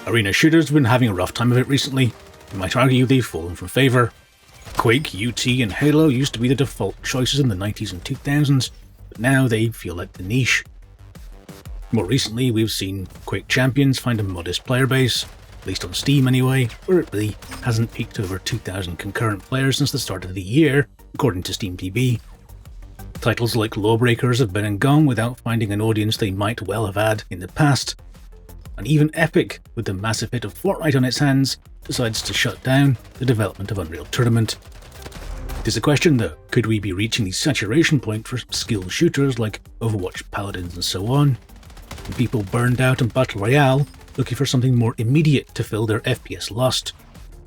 Arena shooters have been having a rough time of it recently. You might argue they've fallen from favour. Quake, UT and Halo used to be the default choices in the 90s and 2000s, but now they feel like the niche. More recently, we've seen Quake Champions find a modest player base, at least on Steam anyway, where it really hasn't peaked over 2,000 concurrent players since the start of the year, according to SteamDB. Titles like Lawbreakers have been and gone without finding an audience they might well have had in the past. And even Epic, with the massive hit of Fortnite on its hands, decides to shut down the development of Unreal Tournament. There's a question though, could we be reaching the saturation point for skilled shooters like Overwatch, Paladins and so on? And people burned out in Battle Royale, looking for something more immediate to fill their FPS lust,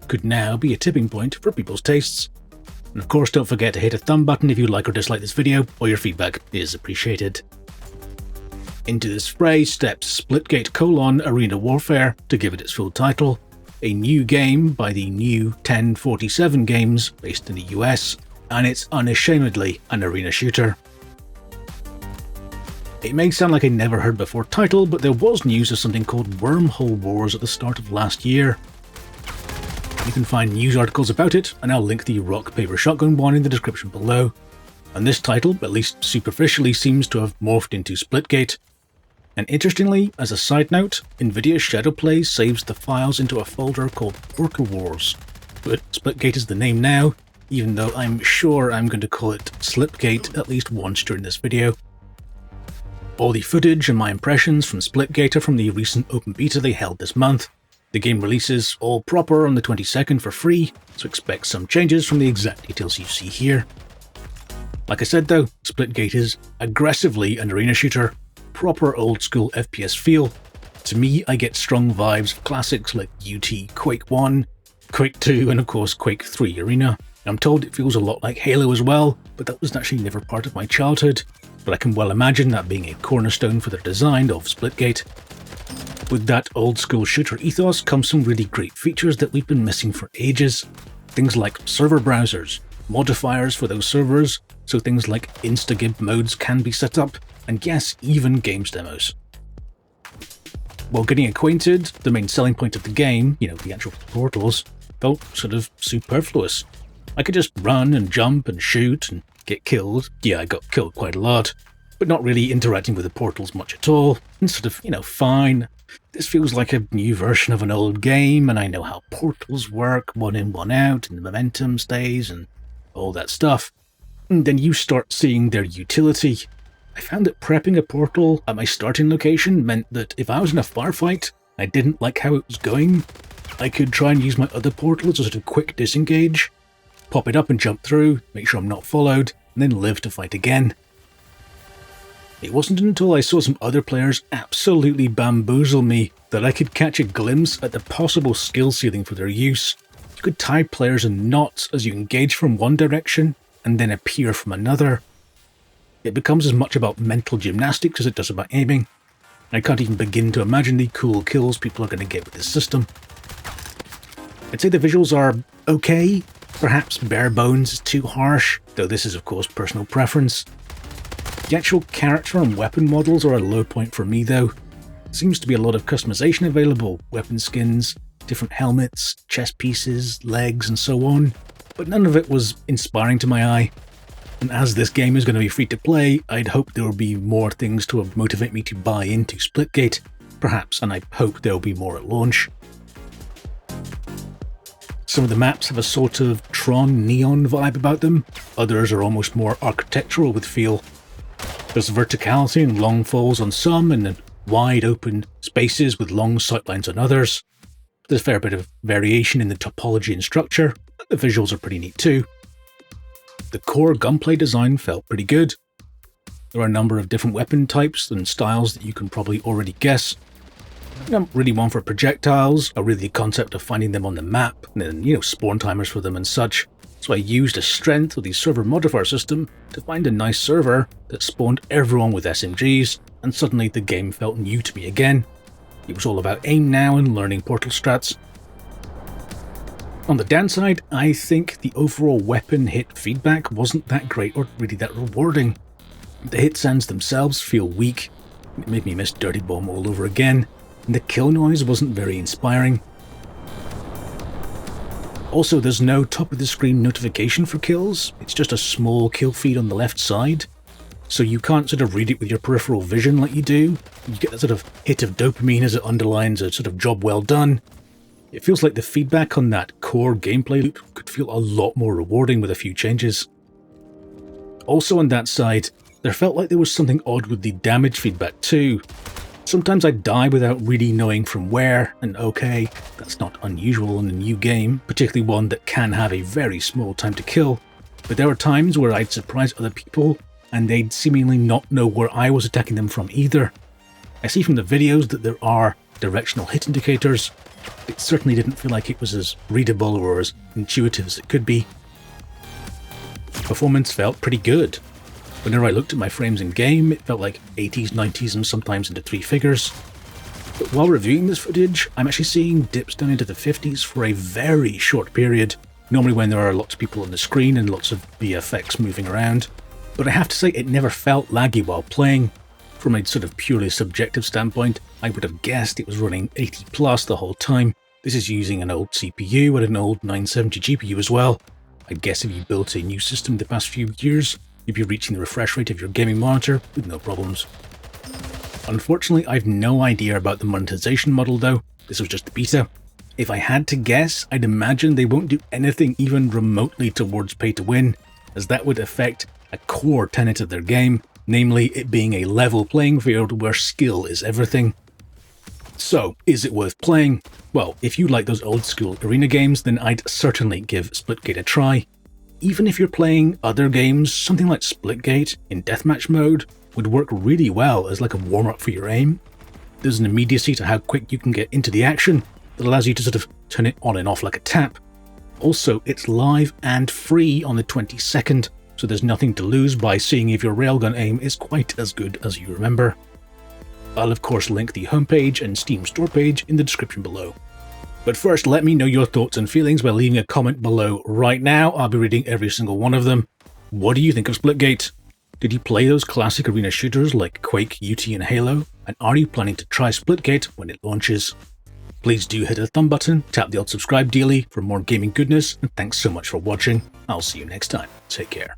could now be a tipping point for people's tastes. And of course, don't forget to hit a thumb button if you like or dislike this video, or your feedback is appreciated. Into this fray steps Splitgate: Arena Warfare, to give it its full title, a new game by the new 1047 Games based in the US, and it's unashamedly an arena shooter. It may sound like a never heard before title, but there was news of something called Wormhole Wars at the start of last year. You can find news articles about it, and I'll link the Rock Paper Shotgun one in the description below. And this title, at least superficially, seems to have morphed into Splitgate. And interestingly, as a side note, Nvidia's Shadowplay saves the files into a folder called Portal Wars. But Splitgate is the name now, even though I'm sure I'm going to call it Slipgate at least once during this video. All the footage and my impressions from Splitgate are from the recent open beta they held this month. The game releases all proper on the 22nd for free, so expect some changes from the exact details you see here. Like I said though, Splitgate is aggressively an arena shooter, proper old school FPS feel. To me, I get strong vibes of classics like UT, Quake 1, Quake 2 and of course Quake 3 Arena. I'm told it feels a lot like Halo as well, but that was actually never part of my childhood. But I can well imagine that being a cornerstone for the design of Splitgate. With that old school shooter ethos comes some really great features that we've been missing for ages. Things like server browsers, modifiers for those servers, so things like Instagib modes can be set up, and yes, even games demos. While getting acquainted, the main selling point of the game, the actual portals, felt sort of superfluous. I could just run and jump and shoot and get killed. Yeah, I got killed quite a lot, but not really interacting with the portals much at all, and sort of, fine. This feels like a new version of an old game, and I know how portals work, one in, one out, and the momentum stays, and all that stuff. And then you start seeing their utility. I found that prepping a portal at my starting location meant that if I was in a firefight, I didn't like how it was going, I could try and use my other portal as a sort of quick disengage, pop it up and jump through, make sure I'm not followed, and then live to fight again. It wasn't until I saw some other players absolutely bamboozle me that I could catch a glimpse at the possible skill ceiling for their use. You could tie players in knots as you engage from one direction and then appear from another. It becomes as much about mental gymnastics as it does about aiming. I can't even begin to imagine the cool kills people are going to get with this system. I'd say the visuals are okay, perhaps bare bones is too harsh, though this is of course personal preference. The actual character and weapon models are a low point for me though. Seems to be a lot of customization available, weapon skins, different helmets, chest pieces, legs and so on, but none of it was inspiring to my eye. And as this game is going to be free to play, I'd hope there will be more things to motivate me to buy into Splitgate, perhaps, and I hope there will be more at launch. Some of the maps have a sort of Tron neon vibe about them, others are almost more architectural with feel. There's verticality and long falls on some, and then wide open spaces with long sightlines on others. There's a fair bit of variation in the topology and structure, but the visuals are pretty neat too. The core gunplay design felt pretty good. There are a number of different weapon types and styles that you can probably already guess. I'm really one for projectiles, I really the concept of finding them on the map, and then, spawn timers for them and such. So I used a strength of the server modifier system to find a nice server that spawned everyone with SMGs, and suddenly the game felt new to me again. It was all about aim now and learning portal strats. On the downside, I think the overall weapon hit feedback wasn't that great or really that rewarding. The hit sounds themselves feel weak. It made me miss Dirty Bomb all over again. and the kill noise wasn't very inspiring. Also, there's no top-of-the-screen notification for kills, it's just a small kill feed on the left side, so you can't sort of read it with your peripheral vision like you do. You get that sort of hit of dopamine as it underlines a sort of job well done. It feels like the feedback on that core gameplay loop could feel a lot more rewarding with a few changes. Also on that side, there felt like there was something odd with the damage feedback too. Sometimes I'd die without really knowing from where, and okay, that's not unusual in a new game, particularly one that can have a very small time to kill, but there were times where I'd surprise other people and they'd seemingly not know where I was attacking them from either. I see from the videos that there are directional hit indicators. It certainly didn't feel like it was as readable or as intuitive as it could be. Performance felt pretty good. Whenever I looked at my frames in game, it felt like 80s, 90s, and sometimes into 3 figures. But while reviewing this footage, I'm actually seeing dips down into the 50s for a very short period, normally when there are lots of people on the screen and lots of VFX moving around. But I have to say, it never felt laggy while playing. From a sort of purely subjective standpoint, I would have guessed it was running 80 plus the whole time. This is using an old CPU and an old 970 GPU as well. I'd guess if you built a new system the past few years, you'd be reaching the refresh rate of your gaming monitor with no problems. Unfortunately, I've no idea about the monetization model though. This was just the beta. If I had to guess, I'd imagine they won't do anything even remotely towards pay to win, as that would affect a core tenet of their game, namely it being a level playing field where skill is everything. So, is it worth playing? Well, if you like those old school arena games, then I'd certainly give Splitgate a try. Even if you're playing other games, something like Splitgate in deathmatch mode would work really well as like a warm-up for your aim. There's an immediacy to how quick you can get into the action that allows you to sort of turn it on and off like a tap. Also, it's live and free on the 22nd, so there's nothing to lose by seeing if your railgun aim is quite as good as you remember. I'll of course link the homepage and Steam store page in the description below. But first, let me know your thoughts and feelings by leaving a comment below right now. I'll be reading every single one of them. What do you think of Splitgate? Did you play those classic arena shooters like Quake, UT and Halo? And are you planning to try Splitgate when it launches? Please do hit the thumb button, tap the old subscribe dealie for more gaming goodness, and thanks so much for watching. I'll see you next time. Take care.